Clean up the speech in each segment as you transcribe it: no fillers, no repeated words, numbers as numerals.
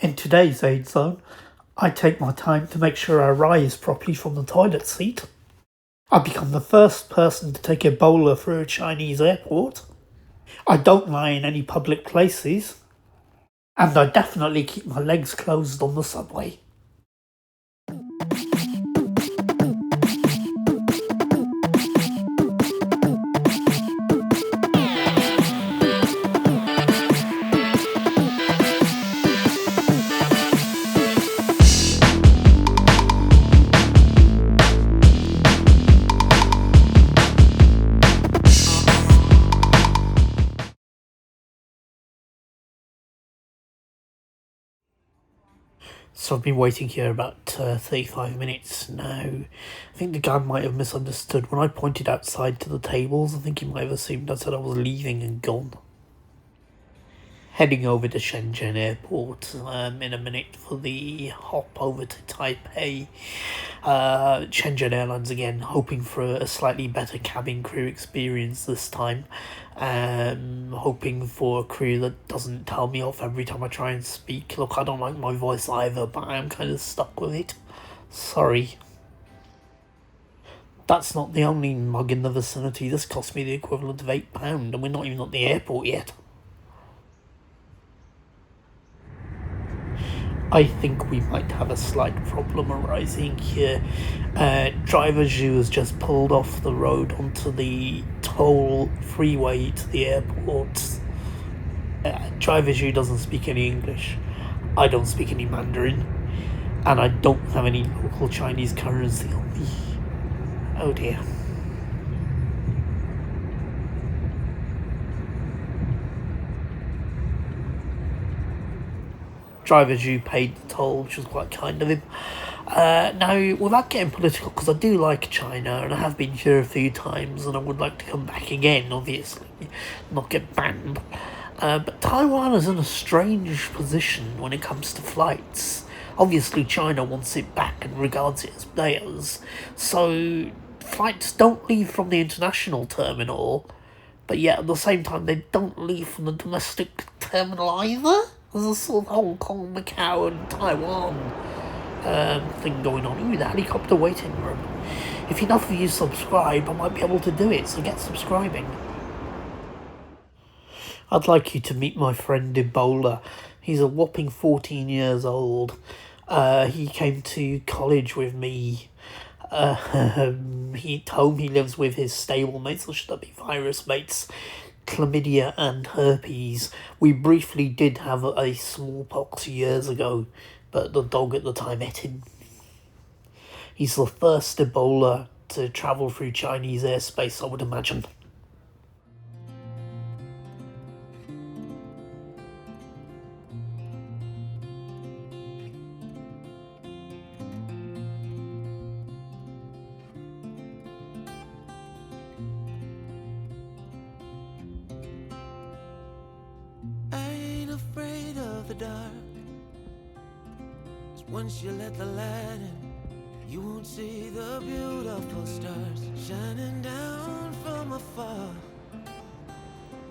In today's Aid Zone, I take my time to make sure I rise properly from the toilet seat. I become the first person to take Ebola through a Chinese airport. I don't lie in any public places. And I definitely keep my legs closed on the subway. So I've been waiting here about 35 minutes now. I think the guy might have misunderstood. When I pointed outside to the tables, I think he might have assumed I said I was leaving and gone. Heading over to Shenzhen Airport in a minute for the hop over to Taipei. Shenzhen Airlines again, hoping for a slightly better cabin crew experience this time. Hoping for a crew that doesn't tell me off every time I try and speak. Look, I don't like my voice either, but I am kind of stuck with it. Sorry. That's not the only mug in the vicinity. This cost me the equivalent of £8, and we're not even at the airport yet. I think we might have a slight problem arising here. Driver Zhu has just pulled off the road onto the toll freeway to the airport. Driver Zhu doesn't speak any English. I don't speak any Mandarin. And I don't have any local Chinese currency on me. Oh dear. Driver Zhu paid the toll, which was quite kind of him. Now, without getting political, because I do like China, and I have been here a few times, and I would like to come back again, obviously, not get banned. But Taiwan is in a strange position when it comes to flights. Obviously, China wants it back and regards it as theirs, so flights don't leave from the international terminal, but yet at the same time, they don't leave from the domestic terminal either. There's a sort of Hong Kong, Macau and Taiwan thing going on. Ooh, the helicopter waiting room. If enough of you subscribe, I might be able to do it, so get subscribing. I'd like you to meet my friend Ebola. He's a whopping 14 years old. He came to college with me. At home he lives with his stablemates, or should that be virus mates, chlamydia and herpes. We briefly did have a smallpox years ago, but the dog at the time ate him. He's the first Ebola to travel through Chinese airspace, I would imagine. The dark, 'cause once you let the light in, you won't see the beautiful stars shining down from afar.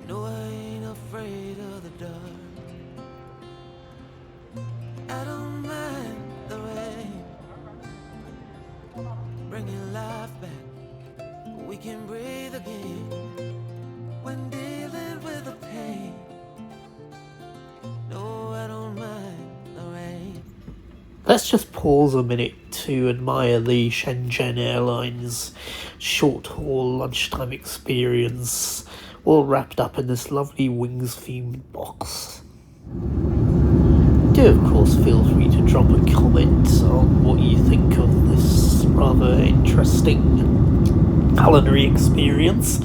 No, I ain't afraid of the dark. I don't mind the rain, bringing life back. We can breathe again when dealing with the pain. Let's just pause a minute to admire the Shenzhen Airlines short-haul lunchtime experience, all wrapped up in this lovely wings-themed box. Do, of course, feel free to drop a comment on what you think of this rather interesting culinary experience.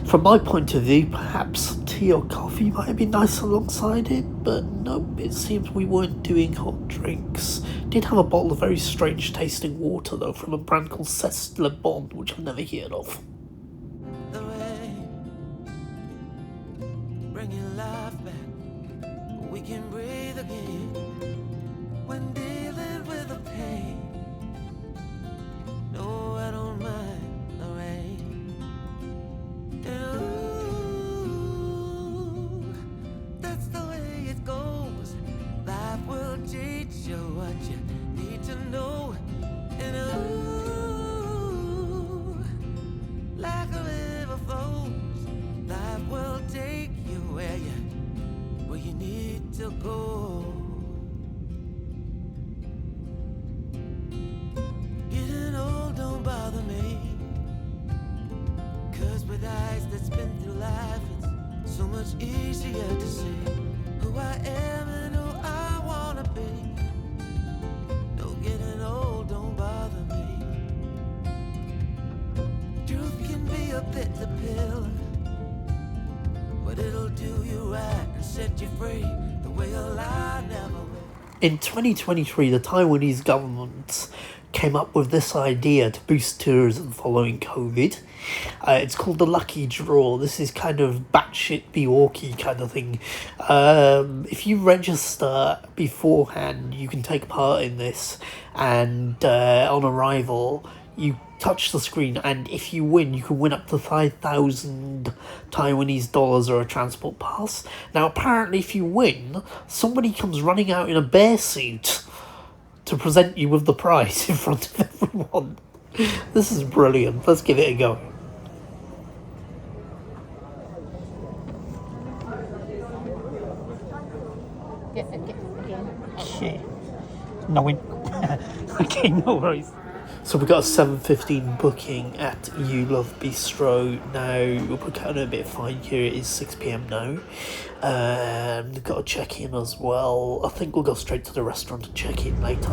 From my point of view, perhaps tea or coffee might have been nice alongside it, but nope, it seems we weren't doing hot drinks. Did have a bottle of very strange tasting water though, from a brand called Cest Le Bon, which I've never heard of. The rain, bringing life back. We can breathe again when dealing with the pain. No, I don't mind the rain. Ooh, that's the way it goes. Life will go. Getting old don't bother me, 'cause with eyes that's been through life, it's so much easier to see who I am and who I wanna be. No, getting old don't bother me. Truth can be a bitter pill, but it'll do you right and set you free the way a lie never will. In 2023, the Taiwanese government came up with this idea to boost tourism following COVID. It's called the lucky draw. This is kind of batshit Milwaukee kind of thing. If you register beforehand, you can take part in this, and on arrival, you touch the screen, and if you win, you can win up to 5,000 Taiwanese dollars or a transport pass. Now, apparently, if you win, somebody comes running out in a bear suit to present you with the prize in front of everyone. This is brilliant. Let's give it a go. Okay. No win. Okay, no worries. So we got a 7:15 booking at You Love Bistro. Now we'll put out a bit of fine here. It is 6 p.m. now. We've got to check in as well. I think we'll go straight to the restaurant and check in later.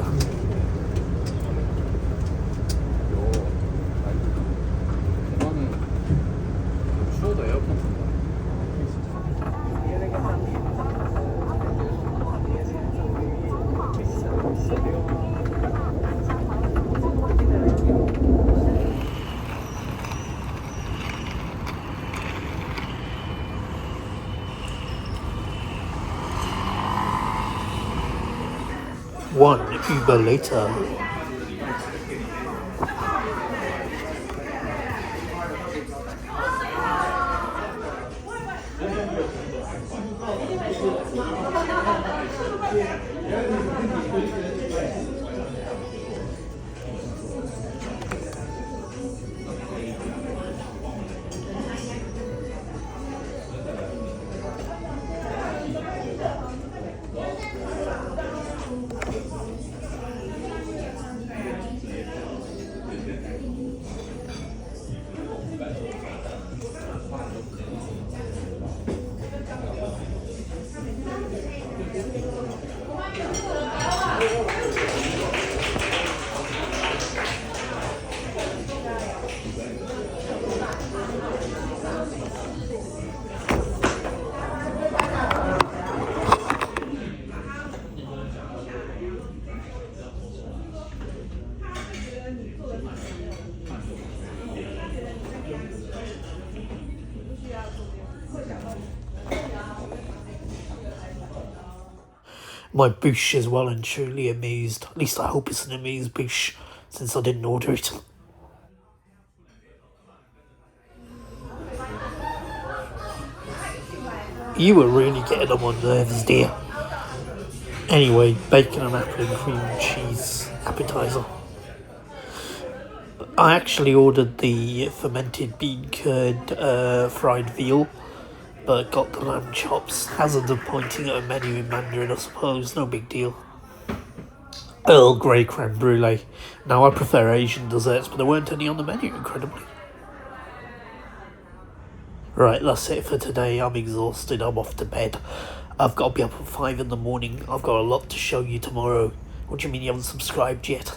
One Uber later. My boosh is well and truly amazed. At least I hope it's an amazed boosh, since I didn't order it. You were really getting on my nerves, dear. Anyway, bacon and apple and cream cheese appetizer. I actually ordered the fermented bean curd fried veal, but got the lamb chops. Hazard of pointing at a menu in Mandarin, I suppose. No big deal. Earl Grey creme brulee. Now, I prefer Asian desserts, but there weren't any on the menu, incredibly. Right, that's it for today. I'm exhausted. I'm off to bed. I've got to be up at 5 in the morning. I've got a lot to show you tomorrow. What do you mean you haven't subscribed yet?